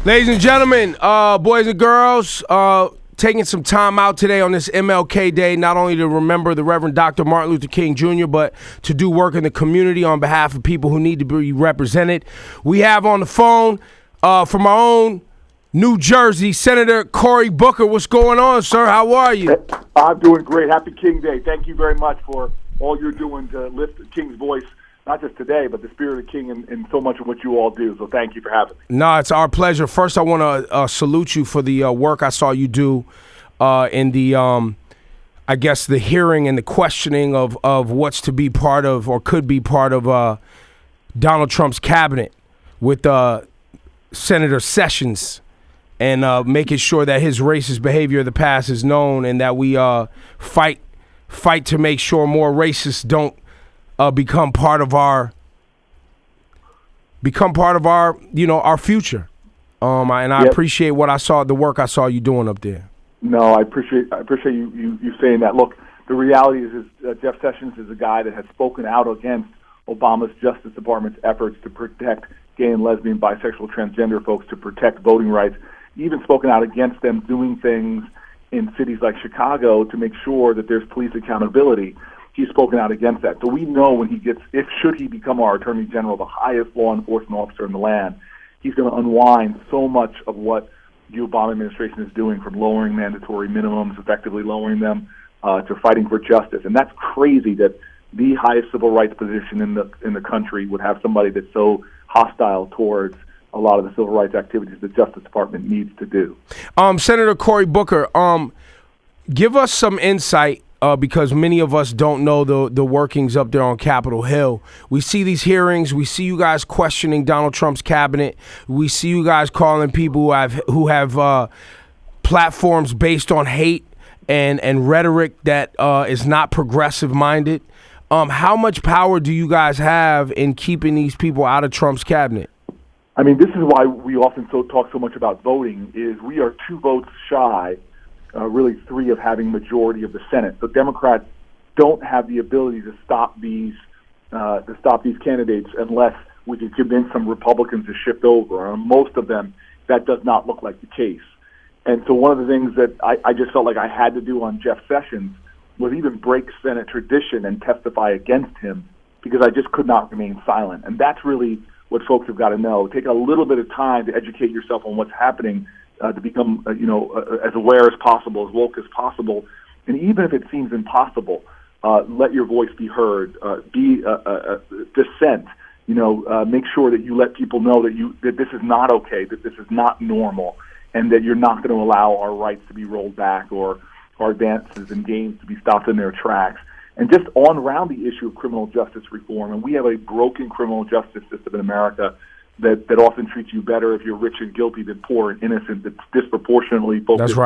Ladies and gentlemen, boys and girls, taking some time out today on this MLK Day, not only to remember the Reverend Dr. Martin Luther King Jr., but to do work in the community on behalf of people who need to be represented. We have on the phone from our own New Jersey, Senator Cory Booker. What's going on, sir? How are you? I'm doing great. Happy King Day. Thank you very much for all you're doing to lift King's voice, not just today, but the spirit of King and so much of what you all do. So thank you for having me. No, it's our pleasure. First, I want to salute you for the work I saw you do in the, I guess, the hearing and the questioning of what's to be part of or could be part of Donald Trump's cabinet with Senator Sessions and making sure that his racist behavior of the past is known and that we fight to make sure more racists don't become part of our our future. I appreciate what I saw, the work I saw you doing up there. No, I appreciate you saying that. Look, the reality is Jeff Sessions is a guy that has spoken out against Obama's Justice Department's efforts to protect gay and lesbian, bisexual, transgender folks, to protect voting rights, even spoken out against them doing things in cities like Chicago to make sure that there's police accountability. He's spoken out against that. So we know when should he become our Attorney General, the highest law enforcement officer in the land, he's going to unwind so much of what the Obama administration is doing, from lowering mandatory minimums, effectively lowering them, to fighting for justice. And that's crazy that the highest civil rights position in the country would have somebody that's so hostile towards a lot of the civil rights activities the Justice Department needs to do. Senator Cory Booker, give us some insight, because many of us don't know the workings up there on Capitol Hill. We see these hearings. We see you guys questioning Donald Trump's cabinet. We see you guys calling people who have platforms based on hate and rhetoric that is not progressive-minded. How much power do you guys have in keeping these people out of Trump's cabinet? I mean, this is why we often talk so much about voting, is we are 2 votes shy, really 3, of having majority of the Senate. So Democrats don't have the ability to stop these candidates unless we can convince some Republicans to shift over. On most of them, that does not look like the case. And so one of the things that I just felt like I had to do on Jeff Sessions was even break Senate tradition and testify against him, because I just could not remain silent. And that's really what folks have got to know. Take a little bit of time to educate yourself on what's happening, to become, as aware as possible, as woke as possible. And even if it seems impossible, let your voice be heard. Be dissent. Make sure that you let people know that this is not okay, that this is not normal, and that you're not going to allow our rights to be rolled back or our advances and gains to be stopped in their tracks. And just on around the issue of criminal justice reform, and we have a broken criminal justice system in America that often treats you better if you're rich and guilty than poor and innocent, that's disproportionately focused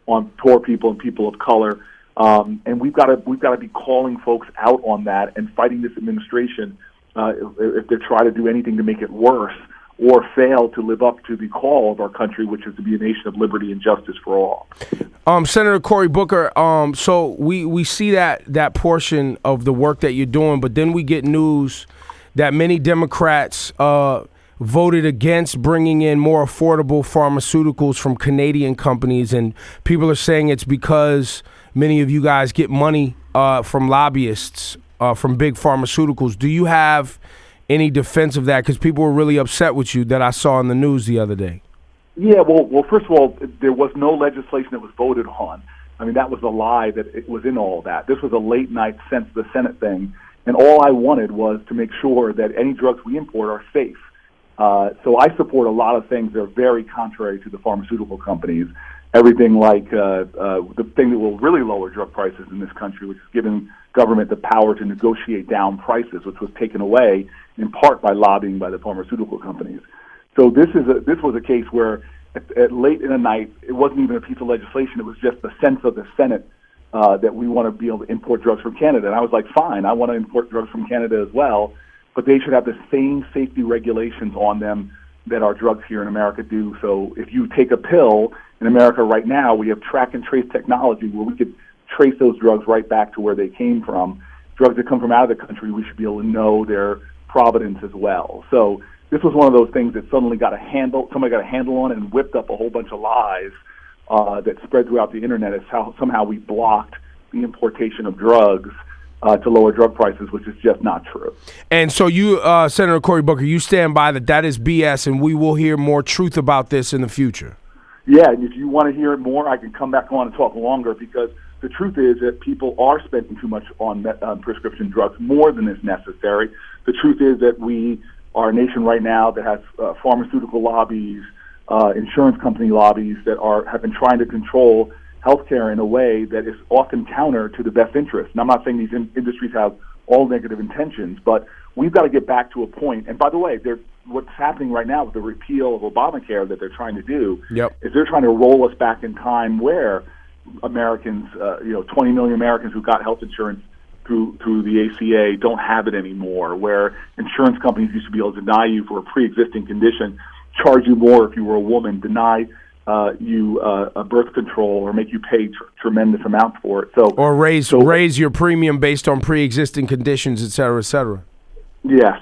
on poor people and people of color. And we've got to be calling folks out on that and fighting this administration if they try to do anything to make it worse or fail to live up to the call of our country, which is to be a nation of liberty and justice for all. Senator Cory Booker, so we see that portion of the work that you're doing, but then we get news that many Democrats voted against bringing in more affordable pharmaceuticals from Canadian companies, and people are saying it's because many of you guys get money from lobbyists from big pharmaceuticals. Do you have any defense of that? Because people were really upset with you that I saw in the news the other day. Yeah, well, first of all, there was no legislation that was voted on. I mean, that was a lie that it was in all that. This was a late-night the Senate thing, and all I wanted was to make sure that any drugs we import are safe. So I support a lot of things that are very contrary to the pharmaceutical companies. Everything like the thing that will really lower drug prices in this country, which is giving government the power to negotiate down prices, which was taken away in part by lobbying by the pharmaceutical companies. So this was a case where at late in the night, it wasn't even a piece of legislation. It was just the sense of the Senate that we want to be able to import drugs from Canada. And I was like, fine, I want to import drugs from Canada as well, but they should have the same safety regulations on them that our drugs here in America do. So if you take a pill in America right now, we have track and trace technology where we could trace those drugs right back to where they came from. Drugs that come from out of the country, we should be able to know their Providence as well. So this was one of those things that suddenly somebody got a handle on it and whipped up a whole bunch of lies that spread throughout the internet as how somehow we blocked the importation of drugs to lower drug prices, which is just not true. And so you, Senator Cory Booker, you stand by that is BS, and we will hear more truth about this in the future. Yeah, and if you want to hear it more, I can come back on and talk longer, because the truth is that people are spending too much on prescription drugs, more than is necessary. The truth is that we are a nation right now that has pharmaceutical lobbies, insurance company lobbies that have been trying to control healthcare in a way that is often counter to the best interest. And I'm not saying these industries have all negative intentions, but we've got to get back to a point. And by the way, what's happening right now with the repeal of Obamacare that they're trying to do is they're trying to roll us back in time where Americans, 20 million Americans who got health insurance through the ACA don't have it anymore, where insurance companies used to be able to deny you for a pre-existing condition, charge you more if you were a woman, deny you a birth control, or make you pay tremendous amounts for it. Or raise your premium based on pre-existing conditions, et cetera, et cetera. Yes.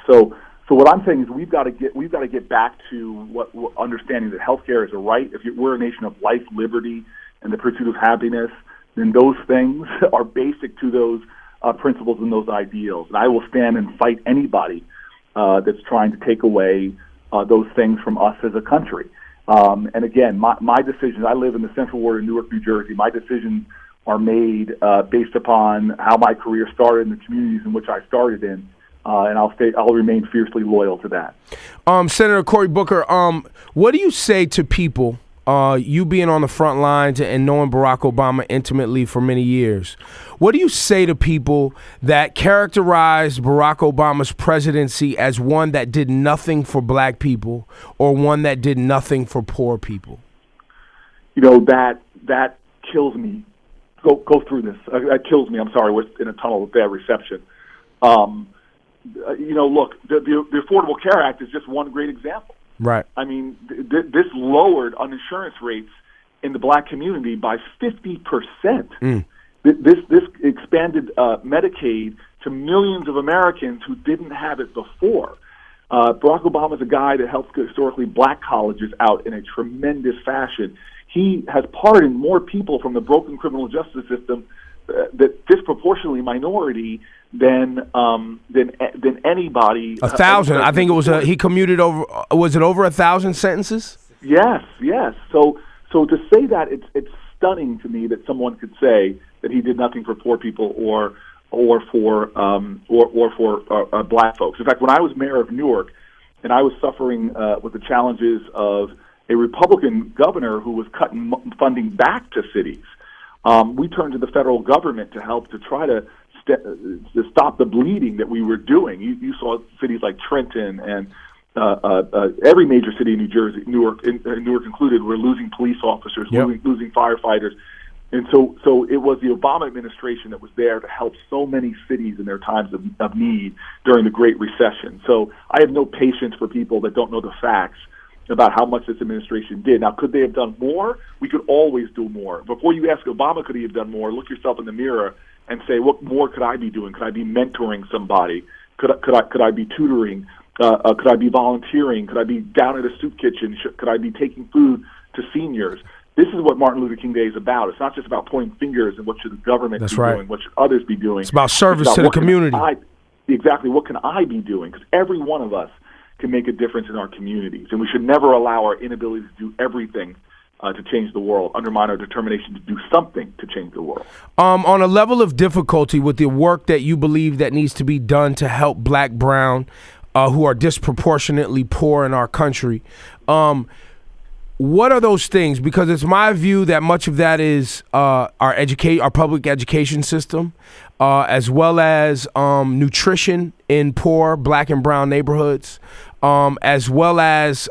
So what I'm saying is we've got to get back to what understanding that healthcare is a right. If we're a nation of life, liberty, and the pursuit of happiness, then those things are basic to those principles and those ideals. And I will stand and fight anybody that's trying to take away those things from us as a country. And again, my decisions, I live in the central ward of Newark, New Jersey. My decisions are made based upon how my career started in the communities in which I started in. And I'll remain fiercely loyal to that. Senator Cory Booker, what do you say to people, you being on the front lines and knowing Barack Obama intimately for many years, what do you say to people that characterized Barack Obama's presidency as one that did nothing for black people or one that did nothing for poor people? That kills me. Go through this. That kills me. I'm sorry. We're in a tunnel with bad reception. Look, the Affordable Care Act is just one great example. Right. I mean, this lowered uninsurance rates in the black community by 50%. This expanded Medicaid to millions of Americans who didn't have it before. Barack Obama is a guy that helped historically black colleges out in a tremendous fashion. He has pardoned more people from the broken criminal justice system that disproportionately minority than anybody. 1,000. I think it was he commuted over. Was it over 1,000 sentences? Yes. So to say that, it's stunning to me that someone could say that he did nothing for poor people or for black folks. In fact, when I was mayor of Newark, and I was suffering with the challenges of a Republican governor who was cutting funding back to cities, we turned to the federal government to help to try to stop the bleeding that we were doing. You saw cities like Trenton and every major city in New Jersey, Newark included, were losing police officers, losing firefighters. And so it was the Obama administration that was there to help so many cities in their times of need during the Great Recession. So I have no patience for people that don't know the facts about how much this administration did. Now, could they have done more? We could always do more. Before you ask Obama, could he have done more, look yourself in the mirror and say, what more could I be doing? Could I be mentoring somebody? Could I be tutoring? Could I be volunteering? Could I be down at a soup kitchen? Could I be taking food to seniors? This is what Martin Luther King Day is about. It's not just about pointing fingers and what should the government be doing, what should others be doing. It's about service to the community. Exactly. What can I be doing? Because every one of us can make a difference in our communities, and we should never allow our inability to do everything to change the world undermine our determination to do something to change the world. On a level of difficulty with the work that you believe that needs to be done to help black, brown, who are disproportionately poor in our country, what are those things? Because it's my view that much of that is our public education system, as well as nutrition in poor black and brown neighborhoods, as well as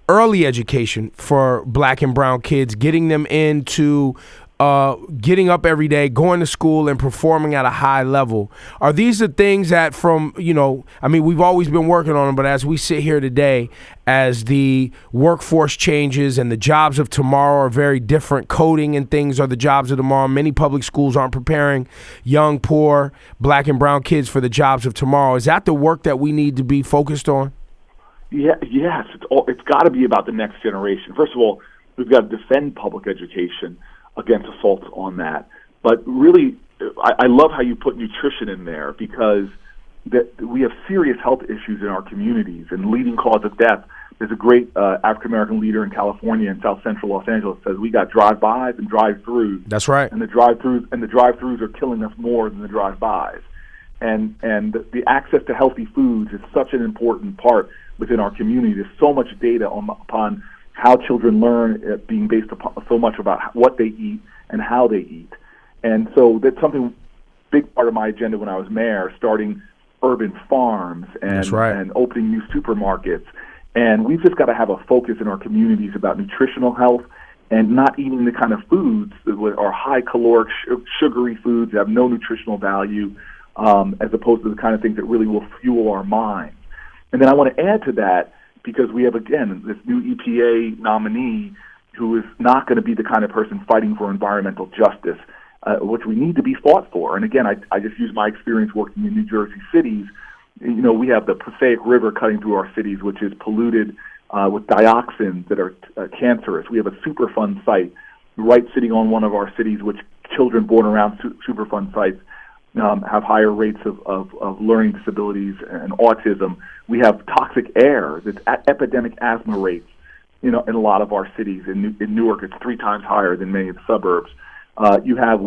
early education for black and brown kids, getting them into getting up every day, going to school, and performing at a high level. Are these the things that we've always been working on them, but as we sit here today, as the workforce changes and the jobs of tomorrow are very different, coding and things are the jobs of tomorrow. Many public schools aren't preparing young, poor, black and brown kids for the jobs of tomorrow. Is that the work that we need to be focused on? Yeah, yes, it's got to be about the next generation. First of all, we've got to defend public education against assaults on that. But really, I love how you put nutrition in there, because we have serious health issues in our communities, and leading cause of death. There's a great African-American leader in California and South Central Los Angeles says we got drive-bys and drive-throughs. That's right. And the drive-throughs are killing us more than the drive-bys. And the access to healthy foods is such an important part within our community. There's so much data upon how children learn, being based upon so much about what they eat and how they eat. And so that's something, big part of my agenda when I was mayor, starting urban farms and opening new supermarkets. And we've just got to have a focus in our communities about nutritional health and not eating the kind of foods that are high caloric, sugary foods that have no nutritional value, as opposed to the kind of things that really will fuel our minds. And then I want to add to that, because we have, again, this new EPA nominee who is not going to be the kind of person fighting for environmental justice, which we need to be fought for. And again, I just use my experience working in New Jersey cities. We have the Passaic River cutting through our cities, which is polluted with dioxins that are cancerous. We have a Superfund site right sitting on one of our cities, which children born around Superfund sites have higher rates of learning disabilities and autism. We have toxic air, that's epidemic asthma rates, in a lot of our cities. In Newark, it's 3 times higher than many of the suburbs. You have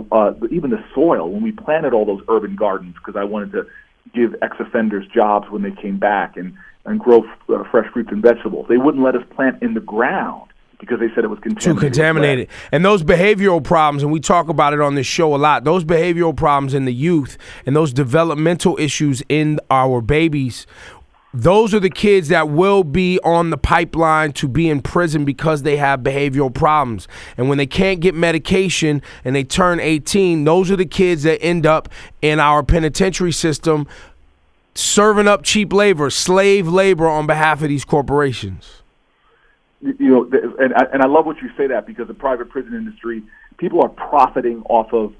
even the soil. When we planted all those urban gardens, because I wanted to give ex-offenders jobs when they came back and grow fresh fruits and vegetables, they wouldn't let us plant in the ground because they said it was contaminated. Too contaminated. And those behavioral problems, and we talk about it on this show a lot, those behavioral problems in the youth and those developmental issues in our babies, those are the kids that will be on the pipeline to be in prison because they have behavioral problems. And when they can't get medication and they turn 18, those are the kids that end up in our penitentiary system serving up cheap labor, slave labor on behalf of these corporations. And I love what you say that, because the private prison industry, people are profiting off of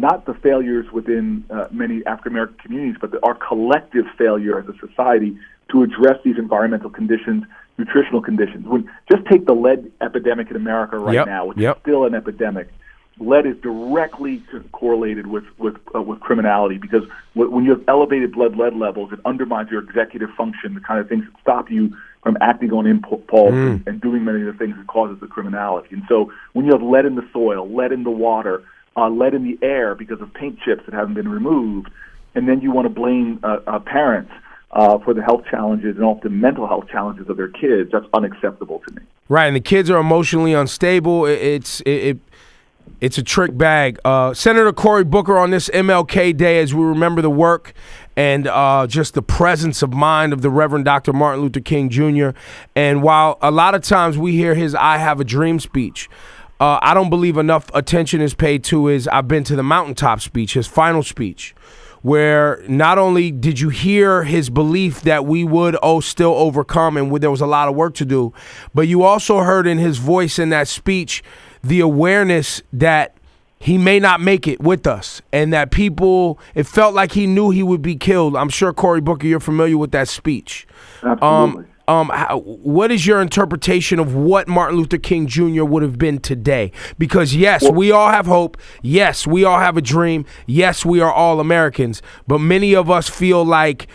not the failures within many African-American communities, but our collective failure as a society to address these environmental conditions, nutritional conditions. Just take the lead epidemic in America right now, which is still an epidemic. Lead is directly correlated with criminality, because when you have elevated blood lead levels, it undermines your executive function, the kind of things that stop you from acting on impulse and doing many of the things that causes the criminality. And so when you have lead in the soil, lead in the water, lead in the air because of paint chips that haven't been removed, and then you want to blame parents for the health challenges and often mental health challenges of their kids, that's unacceptable to me. Right, and the kids are emotionally unstable. It's a trick bag. Senator Cory Booker, on this MLK Day, as we remember the work and just the presence of mind of the Reverend Dr. Martin Luther King Jr. And while a lot of times we hear his I Have a Dream speech, I don't believe enough attention is paid to his I've Been to the Mountaintop speech, his final speech, where not only did you hear his belief that we would still overcome and there was a lot of work to do, but you also heard in his voice in that speech the awareness that he may not make it with us, and that it felt like he knew he would be killed. I'm sure, Cory Booker, you're familiar with that speech. Absolutely. What is your interpretation of what Martin Luther King Jr. would have been today? Because yes, we all have hope. Yes, we all have a dream. Yes, we are all Americans. But many of us feel like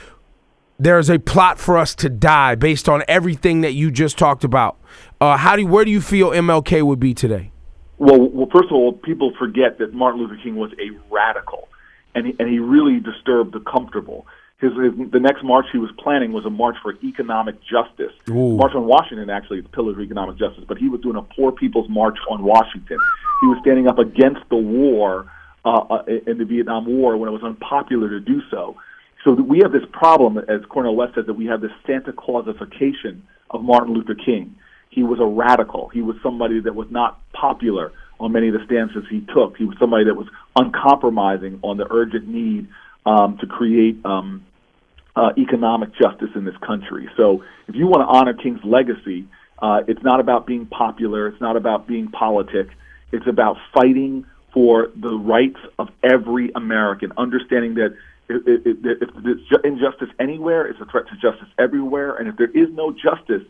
there's a plot for us to die based on everything that you just talked about. Where do you feel MLK would be today? Well, first of all, people forget that Martin Luther King was a radical, and he really disturbed the comfortable. The next march he was planning was a march for economic justice. Ooh. March on Washington, actually, is Pillars of Economic Justice, but he was doing a Poor People's March on Washington. He was standing up against the war in the Vietnam War when it was unpopular to do so. So we have this problem, as Cornel West said, that we have this Santa Clausification of Martin Luther King. He was a radical. He was somebody that was not popular on many of the stances he took. He was somebody that was uncompromising on the urgent need to create economic justice in this country. So if you want to honor King's legacy, it's not about being popular. It's not about being politic. It's about fighting for the rights of every American, understanding that if there's injustice anywhere, it's a threat to justice everywhere. And if there is no justice,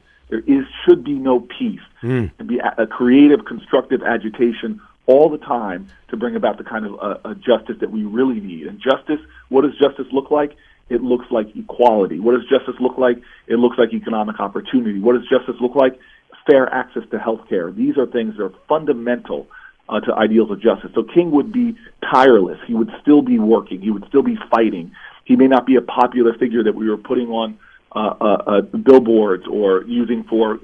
should be no peace. To be a creative, constructive agitation all the time to bring about the kind of justice that we really need. And justice, what does justice look like? It looks like equality. What does justice look like? It looks like economic opportunity. What does justice look like? Fair access to health care. These are things that are fundamental to ideals of justice. So King would be tireless. He would still be working. He would still be fighting. He may not be a popular figure that we were putting on billboards or using for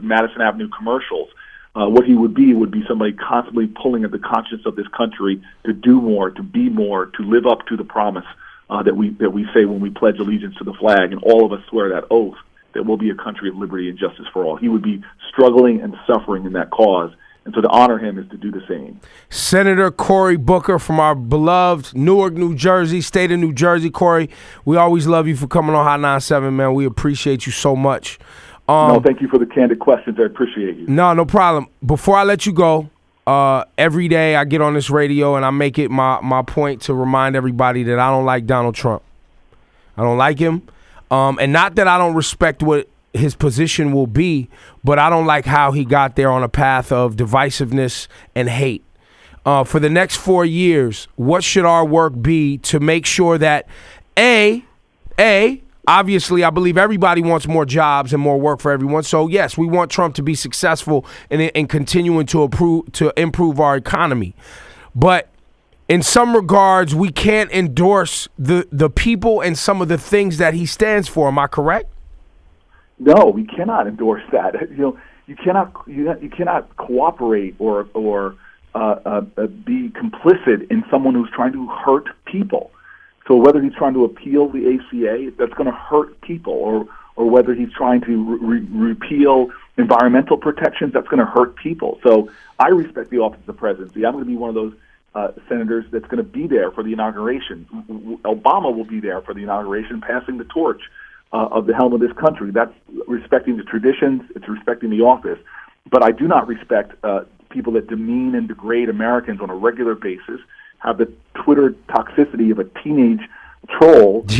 Madison Avenue commercials. What he would be somebody constantly pulling at the conscience of this country to do more, to be more, to live up to the promise that we say when we pledge allegiance to the flag, and all of us swear that oath that we'll be a country of liberty and justice for all. He would be struggling and suffering in that cause. And so to honor him is to do the same. Senator Cory Booker from our beloved Newark, New Jersey, state of New Jersey. Cory, we always love you for coming on Hot 97, man. We appreciate you so much. No, thank you for the candid questions. I appreciate you. No problem. Before I let you go, every day I get on this radio and I make it my point to remind everybody that I don't like Donald Trump. I don't like him. And not that I don't respect what his position will be, but I don't like how he got there on a path of divisiveness and hate. For the next 4 years, what should our work be to make sure that, obviously, I believe everybody wants more jobs and more work for everyone. So, yes, we want Trump to be successful in continuing to improve our economy. But in some regards, we can't endorse the people and some of the things that he stands for. Am I correct? No, we cannot endorse that. You cannot cooperate or be complicit in someone who's trying to hurt people. So whether he's trying to appeal the ACA, that's going to hurt people, or whether he's trying to repeal environmental protections, that's going to hurt people. So I respect the office of the presidency. I'm going to be one of those senators that's going to be there for the inauguration. Obama will be there for the inauguration, passing the torch of the helm of this country. That's respecting the traditions. It's respecting the office. But I do not respect people that demean and degrade Americans on a regular basis, have the Twitter toxicity of a teenage troll that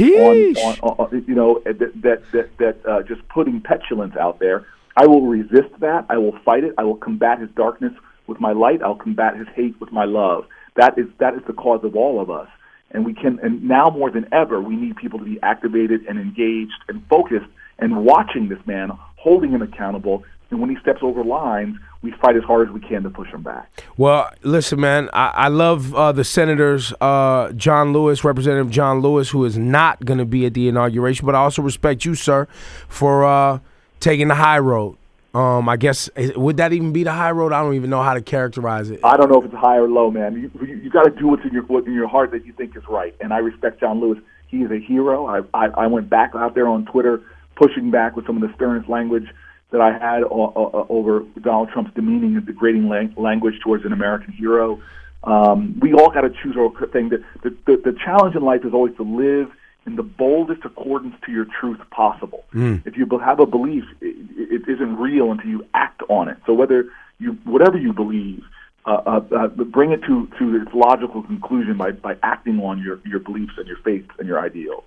just putting petulance out there. I will resist that. I will fight it. I will combat his darkness with my light. I'll combat his hate with my love. That is the cause of all of us. And now more than ever, we need people to be activated and engaged and focused and watching this man, holding him accountable. And when he steps over lines, we fight as hard as we can to push him back. Well, listen, man, I love the senators, Representative John Lewis, who is not going to be at the inauguration, but I also respect you, sir, for taking the high road. I guess, would that even be the high road? I don't even know how to characterize it. I don't know if it's high or low, man. You got to do what's in your heart that you think is right. And I respect John Lewis. He is a hero. I went back out there on Twitter, pushing back with some of the sternest language that I had over Donald Trump's demeaning and degrading language towards an American hero. We all got to choose our thing. The challenge in life is always to live in the boldest accordance to your truth possible. If you have a belief, it isn't real until you act on it. So whatever you believe, bring it to its logical conclusion by acting on your beliefs and your faiths and your ideals.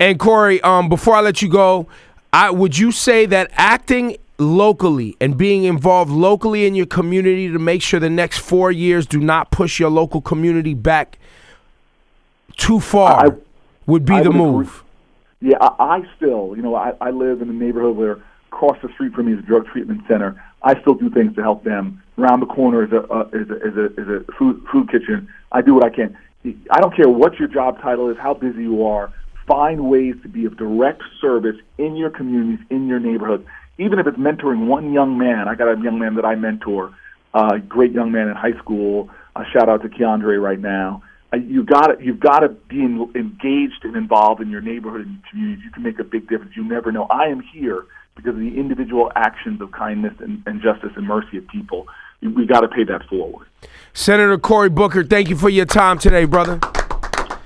And Cory, before I let you go, would you say that acting locally and being involved locally in your community to make sure the next 4 years do not push your local community back too far would be the move? Yeah, I still, I live in a neighborhood where across the street from me is a drug treatment center. I still do things to help them. Around the corner is a food kitchen. I do what I can. I don't care what your job title is, how busy you are. Find ways to be of direct service in your communities, in your neighborhoods. Even if it's mentoring one young man. I got a young man that I mentor, a great young man in high school. Shout out to Keandre right now. You've got to be engaged and involved in your neighborhood and communities. You can make a big difference. You never know. I am here because of the individual actions of kindness and justice and mercy of people. we got to pay that forward. Senator Cory Booker, thank you for your time today, brother.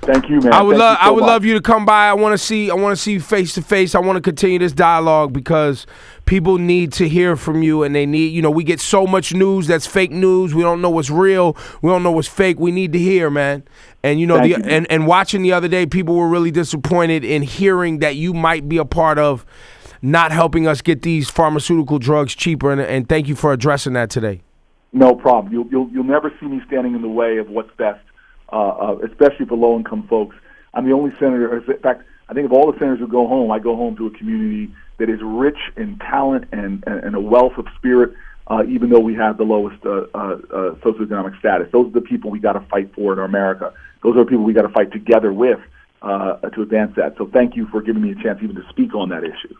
Thank you, man. I would love you to come by. I want to see you face to face. I want to continue this dialogue because people need to hear from you, and they need, we get so much news that's fake news. We don't know what's real. We don't know what's fake. We need to hear, man. And and watching the other day, people were really disappointed in hearing that you might be a part of not helping us get these pharmaceutical drugs cheaper. And thank you for addressing that today. No problem. You'll never see me standing in the way of what's best. Especially for low-income folks. I'm the only senator. In fact, I think of all the senators who go home, I go home to a community that is rich in talent and a wealth of spirit, even though we have the lowest socioeconomic status. Those are the people we got to fight for in America. Those are the people we got to fight together with to advance that. So thank you for giving me a chance even to speak on that issue.